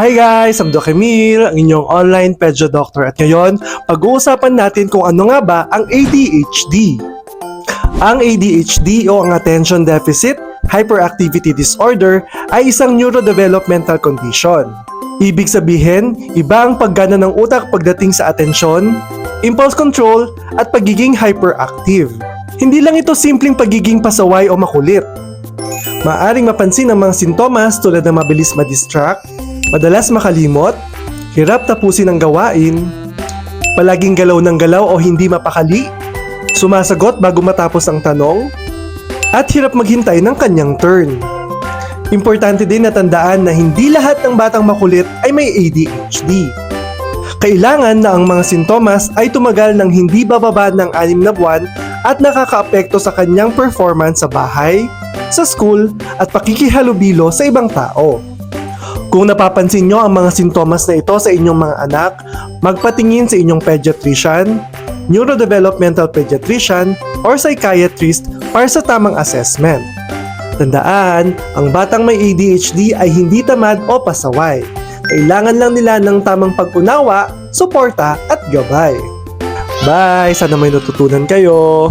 Hi guys! I'm Doc Emil, ang inyong online pedyo doctor at ngayon, pag-uusapan natin kung ano nga ba ang ADHD. Ang ADHD o ang Attention Deficit Hyperactivity Disorder ay isang neurodevelopmental condition. Ibig sabihin, iba ang paggana ng utak pagdating sa atensyon, impulse control at pagiging hyperactive. Hindi lang ito simpleng pagiging pasaway o makulit. Maaring mapansin ang mga sintomas tulad ng mabilis ma-distract, madalas makalimot, hirap tapusin ang gawain, palaging galaw ng galaw o hindi mapakali, sumasagot bago matapos ang tanong, at hirap maghintay ng kanyang turn. Importante din na tandaan na hindi lahat ng batang makulit ay may ADHD. Kailangan na ang mga sintomas ay tumagal ng hindi bababa ng 6 na buwan at nakakaapekto sa kanyang performance sa bahay, sa school at pakikihalubilo sa ibang tao. Kung napapansin nyo ang mga sintomas na ito sa inyong mga anak, magpatingin sa inyong pediatrician, neurodevelopmental pediatrician, or psychiatrist para sa tamang assessment. Tandaan, ang batang may ADHD ay hindi tamad o pasaway. Kailangan lang nila ng tamang pag-unawa, suporta at gabay. Bye! Sana may natutunan kayo!